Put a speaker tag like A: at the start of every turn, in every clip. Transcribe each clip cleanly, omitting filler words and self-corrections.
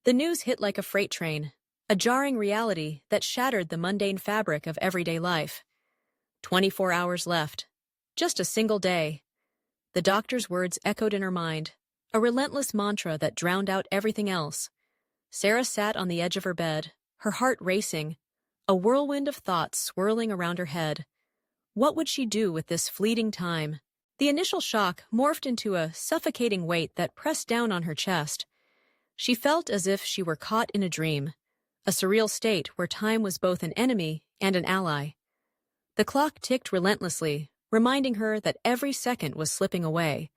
A: The news hit like a freight train, a jarring reality that shattered the mundane fabric of everyday life. 24 hours left. Just a single day. The doctor's words echoed in her mind, a relentless mantra that drowned out everything else. Sarah sat on the edge of her bed, her heart racing, a whirlwind of thoughts swirling around her head. What would she do with this fleeting time? The initial shock morphed into a suffocating weight that pressed down on her chest. She felt as if she were caught in a dream, a surreal state where time was both an enemy and an ally. The clock ticked relentlessly, reminding her that every second was slipping away.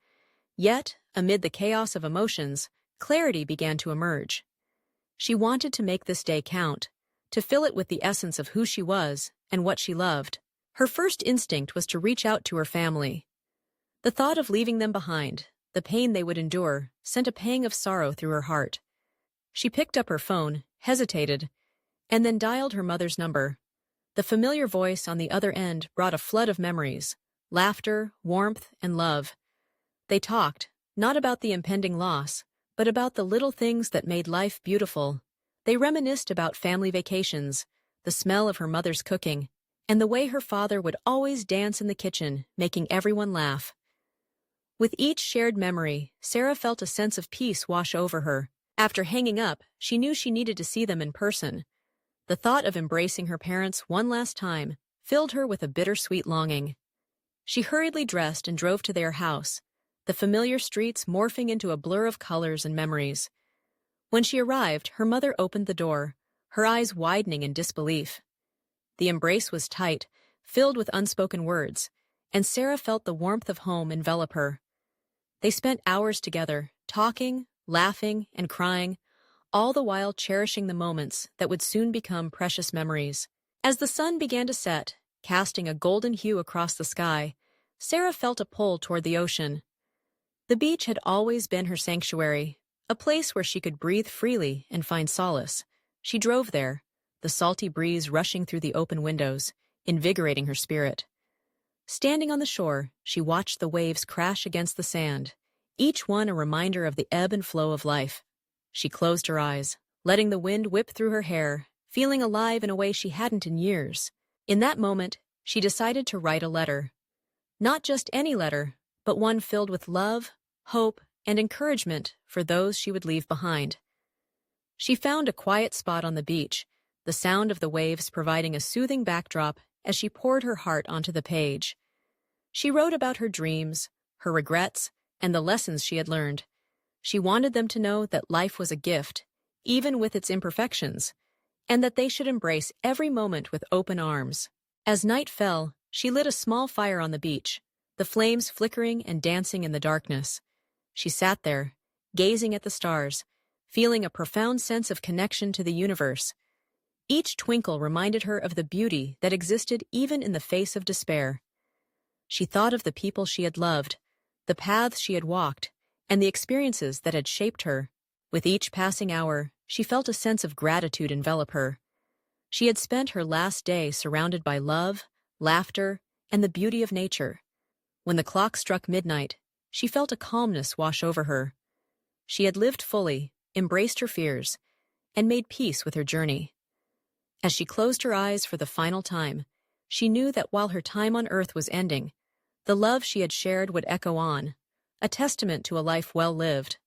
A: Yet, amid the chaos of emotions, clarity began to emerge. She wanted to make this day count, to fill it with the essence of who she was and what she loved. Her first instinct was to reach out to her family. The thought of leaving them behind, the pain they would endure, sent a pang of sorrow through her heart. She picked up her phone, hesitated, and then dialed her mother's number. The familiar voice on the other end brought a flood of memories, laughter, warmth, and love. They talked, not about the impending loss, but about the little things that made life beautiful. They reminisced about family vacations, the smell of her mother's cooking, and the way her father would always dance in the kitchen, making everyone laugh. With each shared memory, Sarah felt a sense of peace wash over her. After hanging up, she knew she needed to see them in person. The thought of embracing her parents one last time filled her with a bittersweet longing. She hurriedly dressed and drove to their house, the familiar streets morphing into a blur of colors and memories. When she arrived, her mother opened the door, her eyes widening in disbelief. The embrace was tight, filled with unspoken words, and Sarah felt the warmth of home envelop her. They spent hours together, talking, laughing, and crying, all the while cherishing the moments that would soon become precious memories. As the sun began to set, casting a golden hue across the sky, Sarah felt a pull toward the ocean. The beach had always been her sanctuary, a place where she could breathe freely and find solace. She drove there, the salty breeze rushing through the open windows, invigorating her spirit. Standing on the shore, she watched the waves crash against the sand, each one a reminder of the ebb and flow of life. She closed her eyes, letting the wind whip through her hair, feeling alive in a way she hadn't in years. In that moment, she decided to write a letter. Not just any letter, but one filled with love, hope, and encouragement for those she would leave behind. She found a quiet spot on the beach, the sound of the waves providing a soothing backdrop as she poured her heart onto the page. She wrote about her dreams, her regrets, and the lessons she had learned. She wanted them to know that life was a gift, even with its imperfections, and that they should embrace every moment with open arms. As night fell, she lit a small fire on the beach, the flames flickering and dancing in the darkness. She sat there, gazing at the stars, feeling a profound sense of connection to the universe. Each twinkle reminded her of the beauty that existed even in the face of despair. She thought of the people she had loved, the paths she had walked, and the experiences that had shaped her. With each passing hour, she felt a sense of gratitude envelop her. She had spent her last day surrounded by love, laughter, and the beauty of nature. When the clock struck midnight, she felt a calmness wash over her. She had lived fully, embraced her fears, and made peace with her journey. As she closed her eyes for the final time, she knew that while her time on earth was ending, the love she had shared would echo on, a testament to a life well lived.